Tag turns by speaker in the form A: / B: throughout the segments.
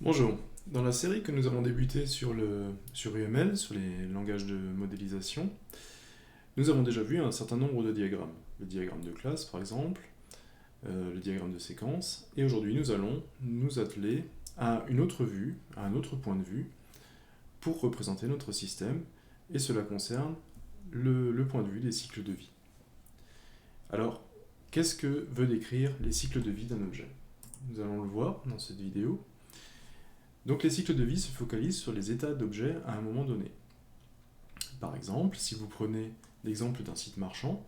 A: Bonjour. Dans la série que nous avons débutée sur UML, sur les langages de modélisation, nous avons déjà vu un certain nombre de diagrammes. Le diagramme de classe, par exemple, le diagramme de séquence, et aujourd'hui nous allons nous atteler à une autre vue, à un autre point de vue, pour représenter notre système, et cela concerne le point de vue des cycles de vie. Alors, qu'est-ce que veut décrire les cycles de vie d'un objet? Nous allons le voir dans cette vidéo. Donc les cycles de vie se focalisent sur les états d'objets à un moment donné. Par exemple, si vous prenez l'exemple d'un site marchand,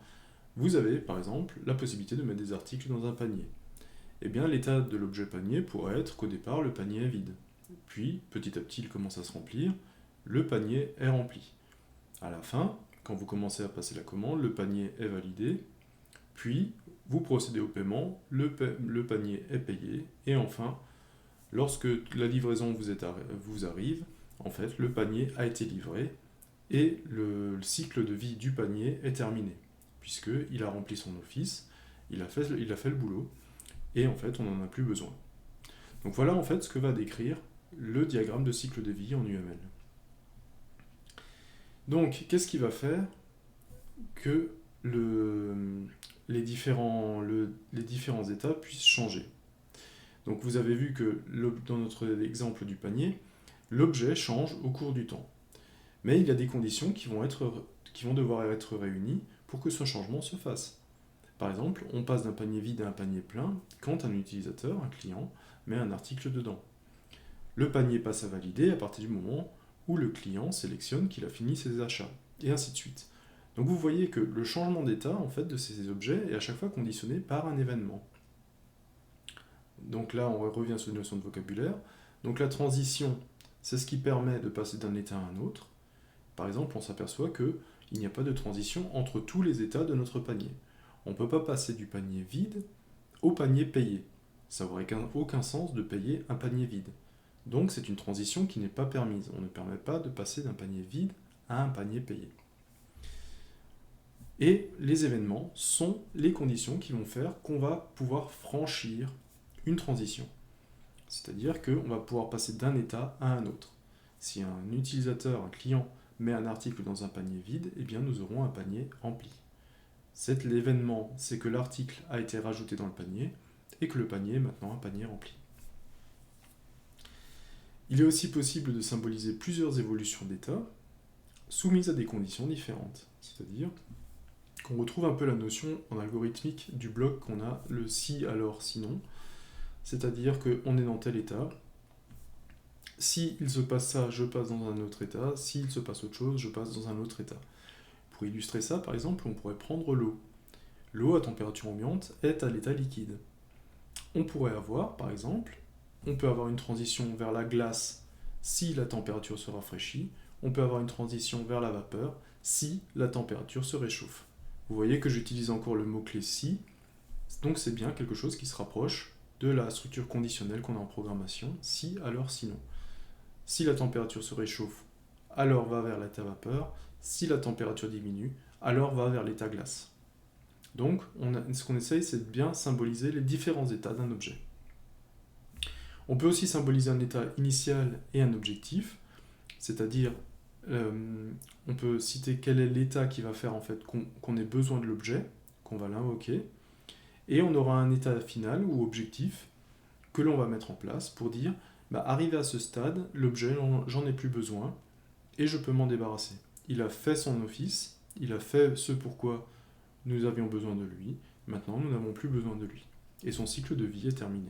A: vous avez par exemple la possibilité de mettre des articles dans un panier. Eh bien, l'état de l'objet panier pourrait être qu'au départ, le panier est vide. Puis, petit à petit, il commence à se remplir, le panier est rempli. À la fin, quand vous commencez à passer la commande, le panier est validé, puis vous procédez au paiement, le panier est payé, et enfin, lorsque la livraison vous arrive, en fait, le panier a été livré et le cycle de vie du panier est terminé, puisqu'il a rempli son office, il a fait le boulot, et en fait, on n'en a plus besoin. Donc voilà en fait ce que va décrire le diagramme de cycle de vie en UML. Donc, qu'est-ce qui va faire que les différents états puissent changer? Donc vous avez vu que dans notre exemple du panier, l'objet change au cours du temps. Mais il y a des conditions qui vont devoir être réunies pour que ce changement se fasse. Par exemple, on passe d'un panier vide à un panier plein quand un utilisateur, un client, met un article dedans. Le panier passe à valider à partir du moment où le client sélectionne qu'il a fini ses achats, et ainsi de suite. Donc vous voyez que le changement d'état en fait, de ces objets est à chaque fois conditionné par un événement. Donc là, on revient sur une notion de vocabulaire. Donc la transition, c'est ce qui permet de passer d'un état à un autre. Par exemple, on s'aperçoit qu'il n'y a pas de transition entre tous les états de notre panier. On ne peut pas passer du panier vide au panier payé. Ça n'aurait aucun sens de payer un panier vide. Donc c'est une transition qui n'est pas permise. On ne permet pas de passer d'un panier vide à un panier payé. Et les événements sont les conditions qui vont faire qu'on va pouvoir franchir une transition. C'est-à-dire qu'on va pouvoir passer d'un état à un autre. Si un utilisateur, un client, met un article dans un panier vide, eh bien nous aurons un panier rempli. L'événement, c'est que l'article a été rajouté dans le panier et que le panier est maintenant un panier rempli. Il est aussi possible de symboliser plusieurs évolutions d'état soumises à des conditions différentes. C'est-à-dire qu'on retrouve un peu la notion en algorithmique du bloc qu'on a, le si, alors, sinon. C'est-à-dire qu'on est dans tel état. Si il se passe ça, je passe dans un autre état. S'il se passe autre chose, je passe dans un autre état. Pour illustrer ça, par exemple, on pourrait prendre l'eau. L'eau à température ambiante est à l'état liquide. On pourrait avoir, par exemple, on peut avoir une transition vers la glace si la température se rafraîchit. On peut avoir une transition vers la vapeur si la température se réchauffe. Vous voyez que j'utilise encore le mot-clé si, donc c'est bien quelque chose qui se rapproche de la structure conditionnelle qu'on a en programmation, si, alors, sinon. Si la température se réchauffe, alors va vers l'état vapeur. Si la température diminue, alors va vers l'état glace. Donc, ce qu'on essaye, c'est de bien symboliser les différents états d'un objet. On peut aussi symboliser un état initial et un objectif, c'est-à-dire, on peut citer quel est l'état qui va faire en fait qu'on ait besoin de l'objet, qu'on va l'invoquer, et on aura un état final ou objectif que l'on va mettre en place pour dire arrivé à ce stade, l'objet, j'en ai plus besoin et je peux m'en débarrasser. Il a fait son office, il a fait ce pourquoi nous avions besoin de lui, maintenant nous n'avons plus besoin de lui. Et son cycle de vie est terminé.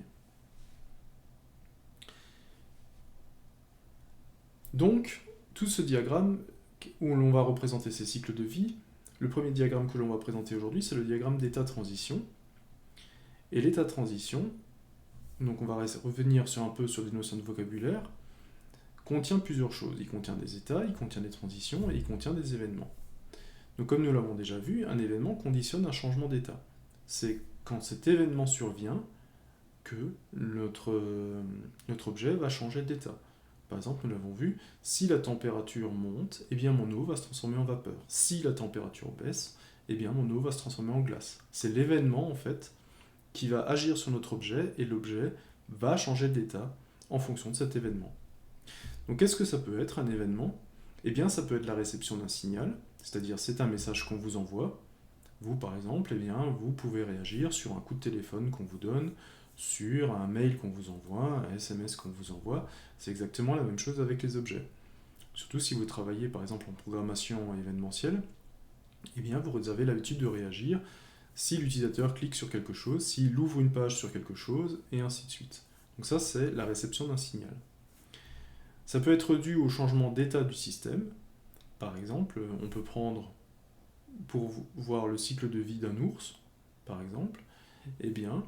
A: Donc, tout ce diagramme où l'on va représenter ces cycles de vie, le premier diagramme que l'on va présenter aujourd'hui, c'est le diagramme d'état-transition. Et l'état-transition, donc on va revenir un peu sur des notions de vocabulaire, contient plusieurs choses. Il contient des états, il contient des transitions et il contient des événements. Donc comme nous l'avons déjà vu, un événement conditionne un changement d'état. C'est quand cet événement survient que notre objet va changer d'état. Par exemple, nous l'avons vu, si la température monte, eh bien mon eau va se transformer en vapeur. Si la température baisse, eh bien mon eau va se transformer en glace. C'est l'événement en fait qui va agir sur notre objet et l'objet va changer d'état en fonction de cet événement. Donc qu'est-ce que ça peut être un événement? Eh bien ça peut être la réception d'un signal, c'est-à-dire c'est un message qu'on vous envoie. Vous par exemple, eh bien, vous pouvez réagir sur un coup de téléphone qu'on vous donne, sur un mail qu'on vous envoie, un SMS qu'on vous envoie. C'est exactement la même chose avec les objets. Surtout si vous travaillez par exemple en programmation événementielle, eh bien vous avez l'habitude de réagir si l'utilisateur clique sur quelque chose, s'il ouvre une page sur quelque chose, et ainsi de suite. Donc ça, c'est la réception d'un signal. Ça peut être dû au changement d'état du système. Par exemple, on peut prendre, pour voir le cycle de vie d'un ours, par exemple, eh bien,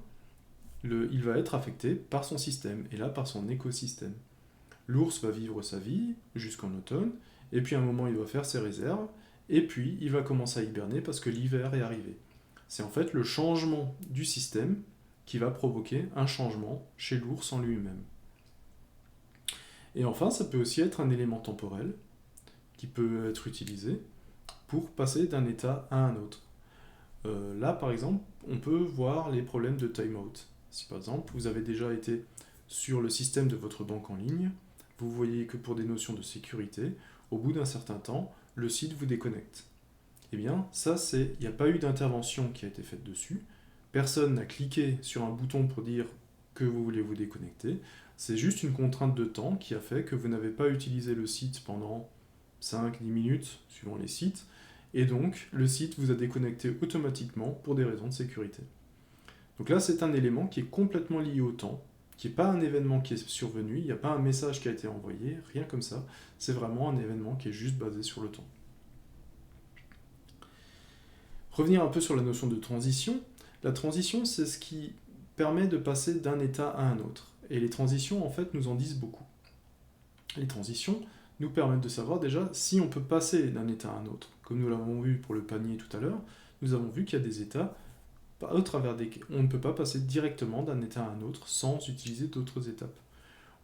A: il va être affecté par son système, et là par son écosystème. L'ours va vivre sa vie jusqu'en automne, et puis à un moment il va faire ses réserves, et puis il va commencer à hiberner parce que l'hiver est arrivé. C'est en fait le changement du système qui va provoquer un changement chez l'ours en lui-même. Et enfin, ça peut aussi être un élément temporel qui peut être utilisé pour passer d'un état à un autre. Là, par exemple, on peut voir les problèmes de timeout. Si par exemple, vous avez déjà été sur le système de votre banque en ligne, vous voyez que pour des notions de sécurité, au bout d'un certain temps, le site vous déconnecte. Eh bien, ça, il n'y a pas eu d'intervention qui a été faite dessus. Personne n'a cliqué sur un bouton pour dire que vous voulez vous déconnecter. C'est juste une contrainte de temps qui a fait que vous n'avez pas utilisé le site pendant 5-10 minutes, suivant les sites, et donc le site vous a déconnecté automatiquement pour des raisons de sécurité. Donc là, c'est un élément qui est complètement lié au temps, qui n'est pas un événement qui est survenu, il n'y a pas un message qui a été envoyé, rien comme ça. C'est vraiment un événement qui est juste basé sur le temps. Revenir un peu sur la notion de transition. La transition, c'est ce qui permet de passer d'un état à un autre. Et les transitions, en fait, nous en disent beaucoup. Les transitions nous permettent de savoir déjà si on peut passer d'un état à un autre. Comme nous l'avons vu pour le panier tout à l'heure, nous avons vu qu'il y a des états au travers desquels on ne peut pas passer directement d'un état à un autre sans utiliser d'autres étapes.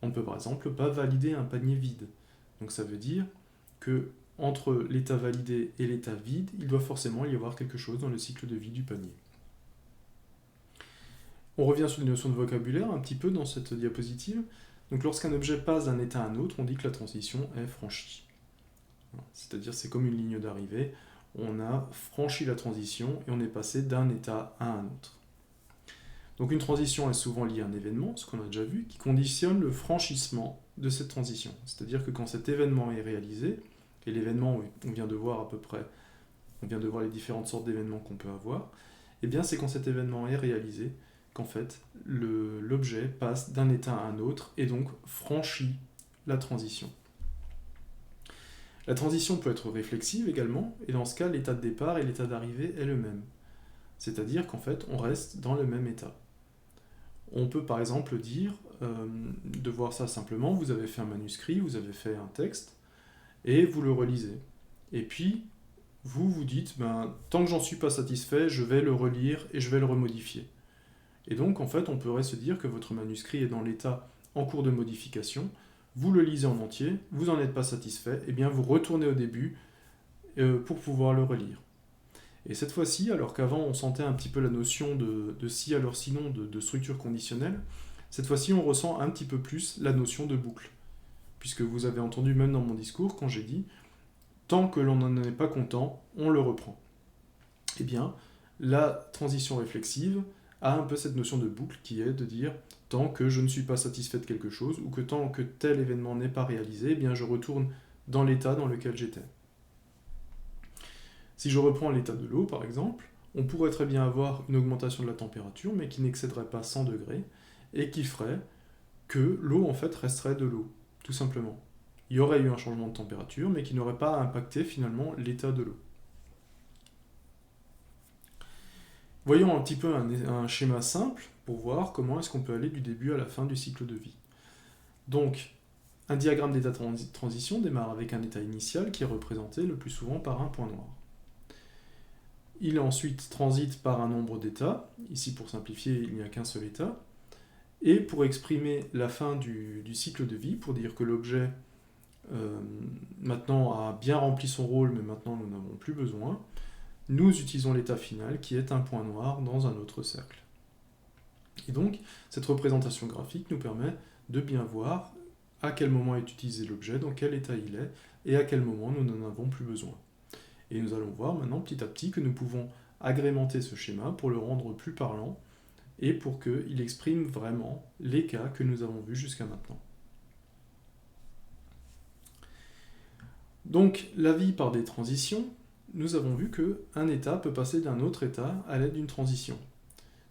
A: On ne peut par exemple pas valider un panier vide. Donc ça veut dire que entre l'état validé et l'état vide, il doit forcément y avoir quelque chose dans le cycle de vie du panier. On revient sur les notions de vocabulaire un petit peu dans cette diapositive. Donc lorsqu'un objet passe d'un état à un autre, on dit que la transition est franchie. C'est-à-dire c'est comme une ligne d'arrivée, on a franchi la transition et on est passé d'un état à un autre. Donc une transition est souvent liée à un événement, ce qu'on a déjà vu, qui conditionne le franchissement de cette transition. C'est-à-dire que quand cet événement est réalisé, et l'événement, on vient de voir à peu près, on vient de voir les différentes sortes d'événements qu'on peut avoir, et bien c'est quand cet événement est réalisé qu'en fait l'objet passe d'un état à un autre et donc franchit la transition. La transition peut être réflexive également, et dans ce cas, l'état de départ et l'état d'arrivée est le même. C'est-à-dire qu'en fait, on reste dans le même état. On peut par exemple dire, de voir ça simplement, vous avez fait un manuscrit, vous avez fait un texte, et vous le relisez. Et puis, vous vous dites, tant que j'en suis pas satisfait, je vais le relire et je vais le remodifier. Et donc, en fait, on pourrait se dire que votre manuscrit est dans l'état en cours de modification, vous le lisez en entier, vous n'en êtes pas satisfait, et bien vous retournez au début pour pouvoir le relire. Et cette fois-ci, alors qu'avant on sentait un petit peu la notion de si alors sinon, de structure conditionnelle, cette fois-ci on ressent un petit peu plus la notion de boucle. Puisque vous avez entendu même dans mon discours quand j'ai dit « tant que l'on n'en est pas content, on le reprend ». Eh bien, la transition réflexive a un peu cette notion de boucle qui est de dire « tant que je ne suis pas satisfait de quelque chose ou que tant que tel événement n'est pas réalisé, eh bien je retourne dans l'état dans lequel j'étais ». Si je reprends l'état de l'eau, par exemple, on pourrait très bien avoir une augmentation de la température, mais qui n'excéderait pas 100 degrés, et qui ferait que l'eau, en fait, resterait de l'eau, tout simplement. Il y aurait eu un changement de température, mais qui n'aurait pas impacté, finalement, l'état de l'eau. Voyons un petit peu un schéma simple pour voir comment est-ce qu'on peut aller du début à la fin du cycle de vie. Donc, un diagramme d'état de transition démarre avec un état initial qui est représenté le plus souvent par un point noir. Il ensuite transite par un nombre d'états. Ici, pour simplifier, il n'y a qu'un seul état. Et pour exprimer la fin du cycle de vie, pour dire que l'objet maintenant a bien rempli son rôle, mais maintenant nous n'avons plus besoin, nous utilisons l'état final qui est un point noir dans un autre cercle. Et donc, cette représentation graphique nous permet de bien voir à quel moment est utilisé l'objet, dans quel état il est, et à quel moment nous n'en avons plus besoin. Et nous allons voir maintenant petit à petit que nous pouvons agrémenter ce schéma pour le rendre plus parlant et pour qu'il exprime vraiment les cas que nous avons vus jusqu'à maintenant. Donc, la vie par des transitions, nous avons vu qu'un état peut passer d'un autre état à l'aide d'une transition.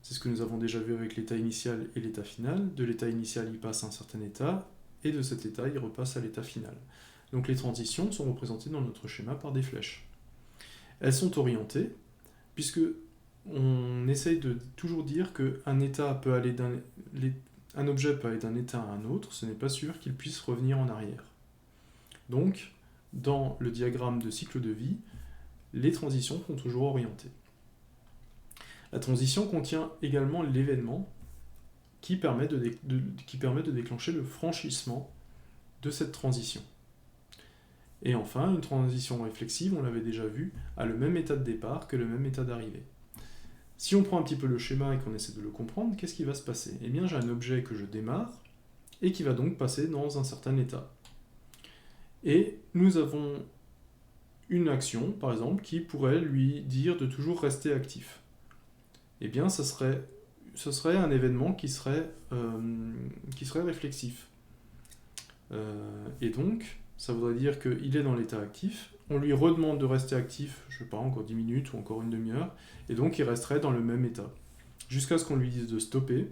A: C'est ce que nous avons déjà vu avec l'état initial et l'état final. De l'état initial, il passe à un certain état, et de cet état, il repasse à l'état final. Donc les transitions sont représentées dans notre schéma par des flèches. Elles sont orientées, puisque on essaye de toujours dire qu'un état peut aller un objet peut aller d'un état à un autre, ce n'est pas sûr qu'il puisse revenir en arrière. Donc, dans le diagramme de cycle de vie, les transitions sont toujours orientées. La transition contient également l'événement qui permet de déclencher le franchissement de cette transition. Et enfin, une transition réflexive, on l'avait déjà vu, a le même état de départ que le même état d'arrivée. Si on prend un petit peu le schéma et qu'on essaie de le comprendre, qu'est-ce qui va se passer? Eh bien, j'ai un objet que je démarre et qui va donc passer dans un certain état. Et nous avons une action, par exemple, qui pourrait lui dire de toujours rester actif. Eh bien, ce serait un événement qui serait réflexif. Et donc, ça voudrait dire qu'il est dans l'état actif, on lui redemande de rester actif, je ne sais pas, encore 10 minutes ou encore une demi-heure, et donc il resterait dans le même état, jusqu'à ce qu'on lui dise de stopper,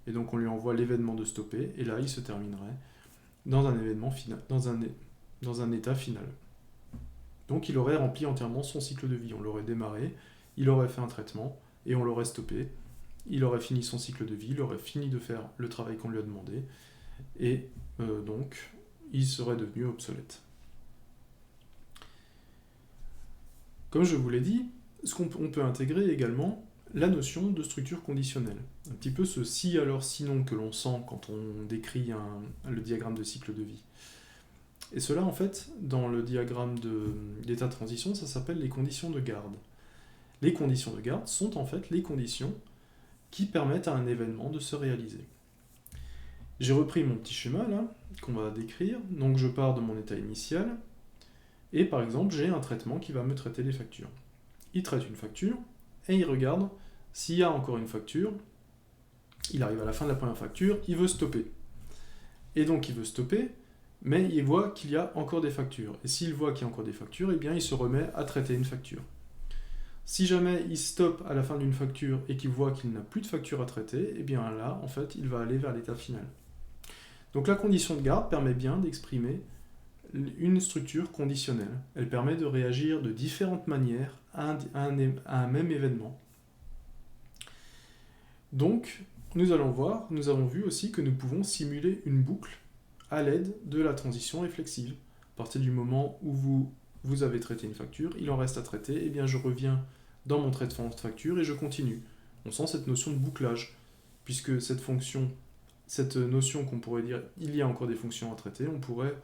A: et donc on lui envoie l'événement de stopper, et là il se terminerait dans un événement final, dans un état final. Donc il aurait rempli entièrement son cycle de vie, on l'aurait démarré, il aurait fait un traitement, et on l'aurait stoppé, il aurait fini son cycle de vie, il aurait fini de faire le travail qu'on lui a demandé, et donc il serait devenu obsolète. Comme je vous l'ai dit, on peut intégrer également la notion de structure conditionnelle. Un petit peu ce si alors sinon que l'on sent quand on décrit le diagramme de cycle de vie. Et cela, en fait, dans le diagramme d'état de transition, ça s'appelle les conditions de garde. Les conditions de garde sont en fait les conditions qui permettent à un événement de se réaliser. J'ai repris mon petit schéma là, qu'on va décrire. Donc je pars de mon état initial, et par exemple j'ai un traitement qui va me traiter les factures. Il traite une facture, et il regarde s'il y a encore une facture. Il arrive à la fin de la première facture, il veut stopper. Et donc il veut stopper, mais il voit qu'il y a encore des factures. Et s'il voit qu'il y a encore des factures, eh bien il se remet à traiter une facture. Si jamais il stoppe à la fin d'une facture et qu'il voit qu'il n'a plus de facture à traiter, eh bien là, en fait, il va aller vers l'état final. Donc la condition de garde permet bien d'exprimer une structure conditionnelle. Elle permet de réagir de différentes manières à un même événement. Donc, nous avons vu aussi que nous pouvons simuler une boucle à l'aide de la transition réflexive. À partir du moment où vous avez traité une facture, il en reste à traiter, et bien je reviens dans mon traitement de facture et je continue. On sent cette notion de bouclage, puisque cette notion qu'on pourrait dire il y a encore des fonctions à traiter, on pourrait,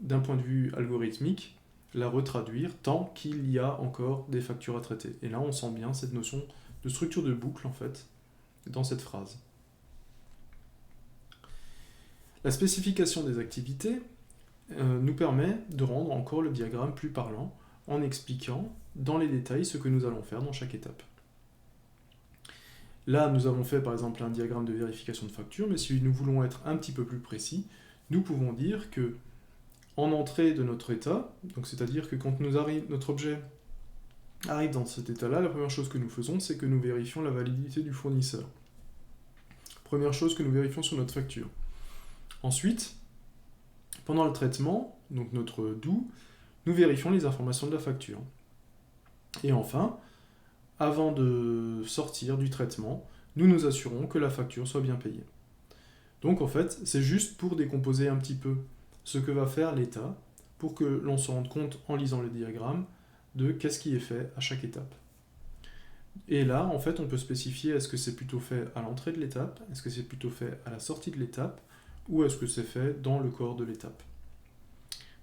A: d'un point de vue algorithmique, la retraduire tant qu'il y a encore des factures à traiter. Et là, on sent bien cette notion de structure de boucle, en fait, dans cette phrase. La spécification des activités nous permet de rendre encore le diagramme plus parlant en expliquant dans les détails ce que nous allons faire dans chaque étape. Là, nous avons fait par exemple un diagramme de vérification de facture, mais si nous voulons être un petit peu plus précis, nous pouvons dire que en entrée de notre état, donc c'est-à-dire que quand notre objet arrive dans cet état-là, la première chose que nous faisons, c'est que nous vérifions la validité du fournisseur. Première chose que nous vérifions sur notre facture. Ensuite, pendant le traitement, donc notre do, nous vérifions les informations de la facture. Et enfin, avant de sortir du traitement, nous nous assurons que la facture soit bien payée. Donc en fait, c'est juste pour décomposer un petit peu ce que va faire l'état, pour que l'on se rende compte en lisant le diagramme de qu'est-ce qui est fait à chaque étape. Et là, en fait, on peut spécifier est-ce que c'est plutôt fait à l'entrée de l'étape, est-ce que c'est plutôt fait à la sortie de l'étape, ou est-ce que c'est fait dans le corps de l'étape.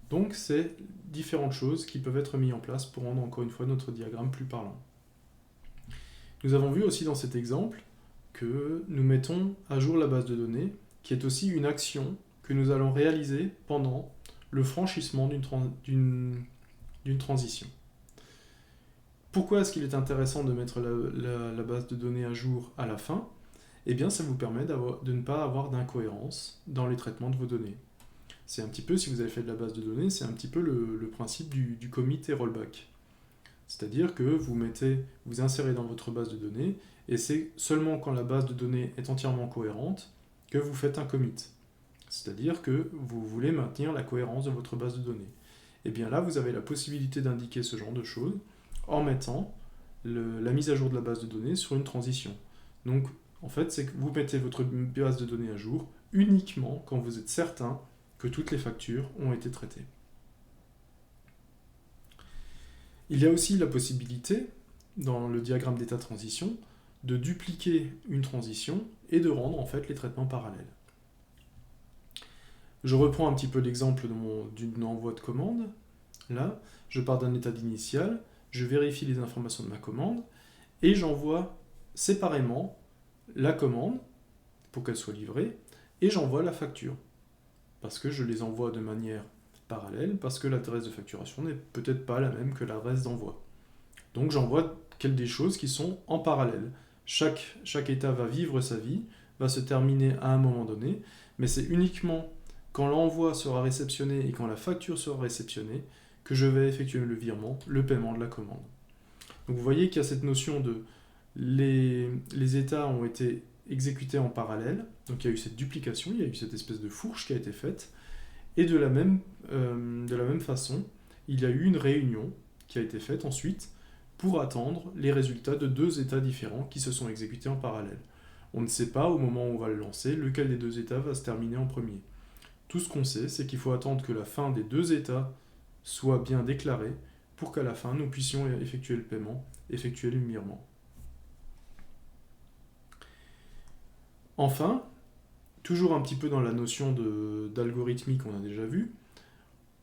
A: Donc c'est différentes choses qui peuvent être mises en place pour rendre encore une fois notre diagramme plus parlant. Nous avons vu aussi dans cet exemple que nous mettons à jour la base de données qui est aussi une action que nous allons réaliser pendant le franchissement d'une transition. Pourquoi est-ce qu'il est intéressant de mettre la base de données à jour à la fin? Eh bien, ça vous permet de ne pas avoir d'incohérence dans les traitements de vos données. C'est un petit peu, si vous avez fait de la base de données, c'est un petit peu le principe du commit et rollback. C'est-à-dire que vous insérez dans votre base de données, et c'est seulement quand la base de données est entièrement cohérente que vous faites un commit. C'est-à-dire que vous voulez maintenir la cohérence de votre base de données. Et bien là, vous avez la possibilité d'indiquer ce genre de choses en mettant la mise à jour de la base de données sur une transition. Donc, en fait, c'est que vous mettez votre base de données à jour uniquement quand vous êtes certain que toutes les factures ont été traitées. Il y a aussi la possibilité, dans le diagramme d'état transition, de dupliquer une transition et de rendre en fait les traitements parallèles. Je reprends un petit peu l'exemple d'une envoi de commande. Là, je pars d'un état initial, je vérifie les informations de ma commande et j'envoie séparément la commande pour qu'elle soit livrée et j'envoie la facture parce que je les envoie de manière parallèle, parce que l'adresse de facturation n'est peut-être pas la même que l'adresse d'envoi. Donc j'envoie des choses qui sont en parallèle. Chaque état va vivre sa vie, va se terminer à un moment donné, mais c'est uniquement quand l'envoi sera réceptionné et quand la facture sera réceptionnée que je vais effectuer le virement, le paiement de la commande. Donc vous voyez qu'il y a cette notion de les états ont été exécutés en parallèle, donc il y a eu cette duplication, il y a eu cette espèce de fourche qui a été faite, et de la même façon, il y a eu une réunion qui a été faite ensuite pour attendre les résultats de deux états différents qui se sont exécutés en parallèle. On ne sait pas au moment où on va le lancer lequel des deux états va se terminer en premier. Tout ce qu'on sait, c'est qu'il faut attendre que la fin des deux états soit bien déclarée pour qu'à la fin, nous puissions effectuer le paiement, effectuer le virement. Enfin, toujours un petit peu dans la notion d'algorithmie qu'on a déjà vu,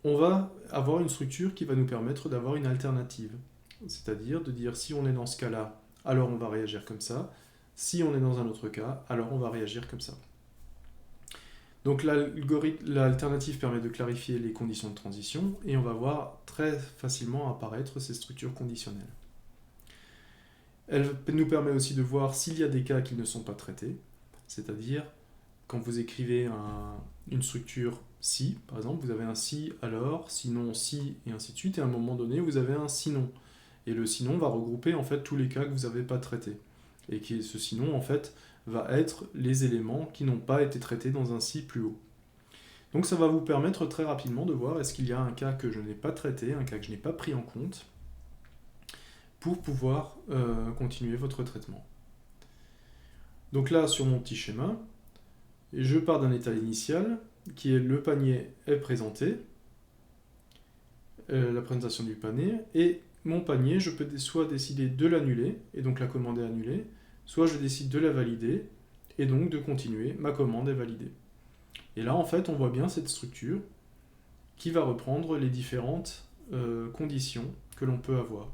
A: on va avoir une structure qui va nous permettre d'avoir une alternative. C'est-à-dire de dire si on est dans ce cas-là, alors on va réagir comme ça. Si on est dans un autre cas, alors on va réagir comme ça. Donc l'alternative permet de clarifier les conditions de transition et on va voir très facilement apparaître ces structures conditionnelles. Elle nous permet aussi de voir s'il y a des cas qui ne sont pas traités, c'est-à-dire quand vous écrivez une structure si, par exemple, vous avez un si, alors, sinon, si, et ainsi de suite, et à un moment donné, vous avez un sinon. Et le sinon va regrouper en fait tous les cas que vous n'avez pas traités. Et ce sinon, en fait, va être les éléments qui n'ont pas été traités dans un si plus haut. Donc ça va vous permettre très rapidement de voir est-ce qu'il y a un cas que je n'ai pas traité, un cas que je n'ai pas pris en compte, pour pouvoir continuer votre traitement. Donc là, sur mon petit schéma, je pars d'un état initial, qui est le panier est présenté, la présentation du panier, et mon panier, je peux soit décider de l'annuler, et donc la commande est annulée, soit je décide de la valider, et donc de continuer, ma commande est validée. Et là, en fait, on voit bien cette structure qui va reprendre les différentes conditions que l'on peut avoir.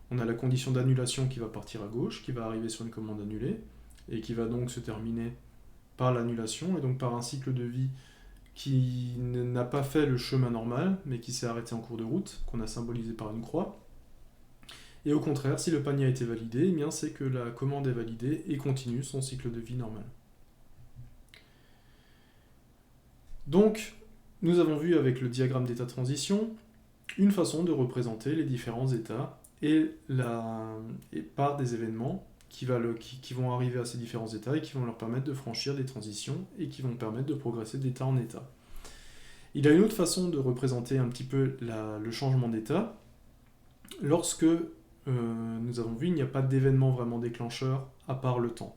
A: On a la condition d'annulation qui va partir à gauche, qui va arriver sur une commande annulée, et qui va donc se terminer par l'annulation, et donc par un cycle de vie qui n'a pas fait le chemin normal, mais qui s'est arrêté en cours de route, qu'on a symbolisé par une croix. Et au contraire, si le panier a été validé, eh bien c'est que la commande est validée et continue son cycle de vie normal. Donc, nous avons vu avec le diagramme d'état de transition une façon de représenter les différents états et par des événements qui vont arriver à ces différents états et qui vont leur permettre de franchir des transitions et qui vont permettre de progresser d'état en état. Il y a une autre façon de représenter un petit peu le changement d'état. Lorsque nous avons vu, il n'y a pas d'événement vraiment déclencheur à part le temps.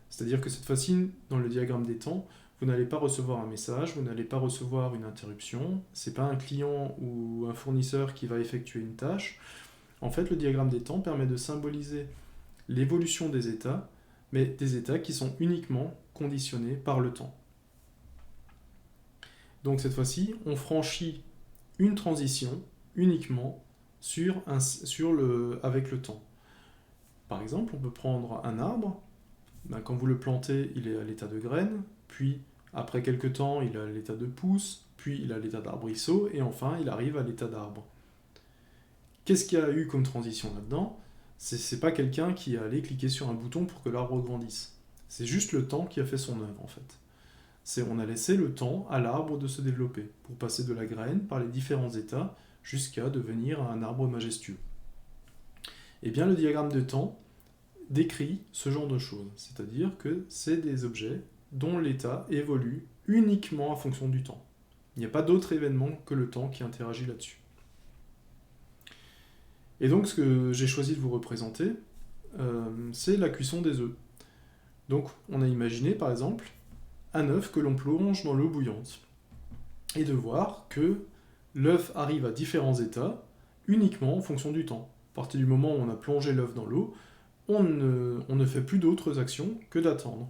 A: C'est-à-dire que cette fois-ci, dans le diagramme des temps, vous n'allez pas recevoir un message, vous n'allez pas recevoir une interruption, c'est pas un client ou un fournisseur qui va effectuer une tâche. En fait, le diagramme des temps permet de symboliser l'évolution des états, mais des états qui sont uniquement conditionnés par le temps. Donc cette fois-ci, on franchit une transition uniquement avec le temps. Par exemple, on peut prendre un arbre, quand vous le plantez, il est à l'état de graine, puis après quelques temps, il a l'état de pouce, puis il a l'état d'arbrisseau, et enfin, il arrive à l'état d'arbre. Qu'est-ce qu'il y a eu comme transition là-dedans? C'est pas quelqu'un qui est allé cliquer sur un bouton pour que l'arbre grandisse. C'est juste le temps qui a fait son œuvre, en fait. On a laissé le temps à l'arbre de se développer, pour passer de la graine par les différents états, jusqu'à devenir un arbre majestueux. Eh bien, le diagramme de temps décrit ce genre de choses, c'est-à-dire que c'est des objets dont l'état évolue uniquement en fonction du temps. Il n'y a pas d'autre événement que le temps qui interagit là-dessus. Et donc, ce que j'ai choisi de vous représenter, c'est la cuisson des œufs. Donc, on a imaginé, par exemple, un œuf que l'on plonge dans l'eau bouillante, et de voir que l'œuf arrive à différents états uniquement en fonction du temps. À partir du moment où on a plongé l'œuf dans l'eau, on ne fait plus d'autres actions que d'attendre.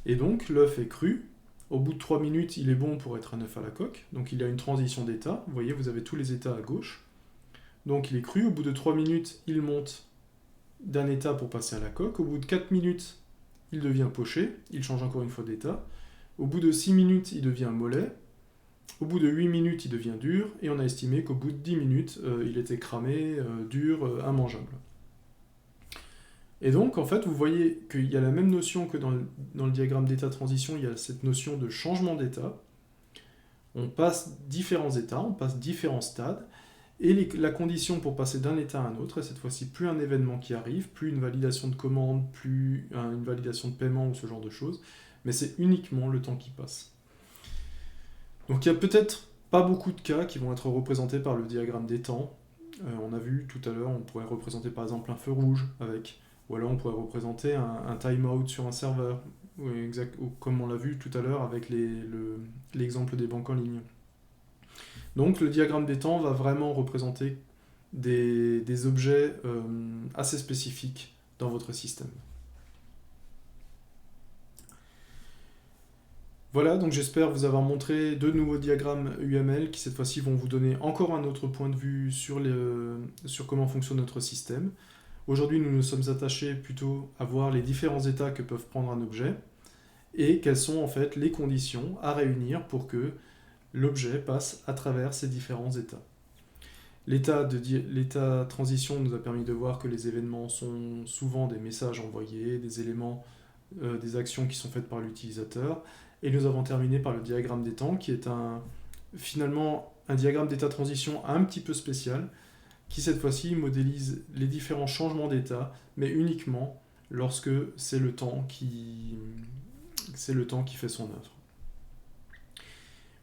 A: Et donc, l'œuf est cru. Au bout de 3 minutes, il est bon pour être un œuf à la coque. Donc, il a une transition d'état. Vous voyez, vous avez tous les états à gauche. Donc, il est cru. Au bout de 3 minutes, il monte d'un état pour passer à la coque. Au bout de 4 minutes, il devient poché. Il change encore une fois d'état. Au bout de 6 minutes, il devient mollet. Au bout de 8 minutes, il devient dur. Et on a estimé qu'au bout de 10 minutes, il était cramé, dur, immangeable. Et donc, en fait, vous voyez qu'il y a la même notion que dans le diagramme d'état-transition, il y a cette notion de changement d'état. On passe différents états, on passe différents stades, et la condition pour passer d'un état à un autre est cette fois-ci plus un événement qui arrive, plus une validation de commande, plus une validation de paiement ou ce genre de choses, mais c'est uniquement le temps qui passe. Donc il n'y a peut-être pas beaucoup de cas qui vont être représentés par le diagramme des temps. On a vu tout à l'heure, on pourrait représenter par exemple un feu rouge avec... Ou alors on pourrait représenter un timeout sur un serveur, ou comme on l'a vu tout à l'heure avec l'exemple des banques en ligne. Donc le diagramme des temps va vraiment représenter des objets assez spécifiques dans votre système. Voilà, donc j'espère vous avoir montré 2 nouveaux diagrammes UML qui cette fois-ci vont vous donner encore un autre point de vue sur comment fonctionne notre système. Aujourd'hui, nous nous sommes attachés plutôt à voir les différents états que peuvent prendre un objet et quelles sont en fait les conditions à réunir pour que l'objet passe à travers ces différents états. L'état transition nous a permis de voir que les événements sont souvent des messages envoyés, des éléments, des actions qui sont faites par l'utilisateur. Et nous avons terminé par le diagramme des temps qui est finalement un diagramme d'état transition un petit peu spécial, qui cette fois-ci modélise les différents changements d'état, mais uniquement lorsque c'est le temps qui fait son œuvre.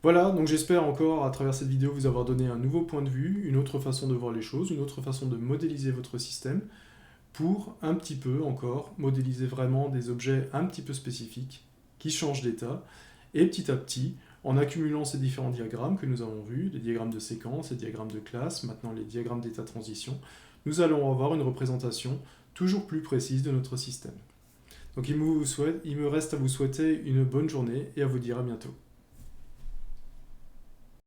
A: Voilà, donc j'espère encore à travers cette vidéo vous avoir donné un nouveau point de vue, une autre façon de voir les choses, une autre façon de modéliser votre système, pour un petit peu encore modéliser vraiment des objets un petit peu spécifiques qui changent d'état, et petit à petit, en accumulant ces différents diagrammes que nous avons vus, les diagrammes de séquence, les diagrammes de classe, maintenant les diagrammes d'état-transition, nous allons avoir une représentation toujours plus précise de notre système. Donc il me reste à vous souhaiter une bonne journée et à vous dire à bientôt.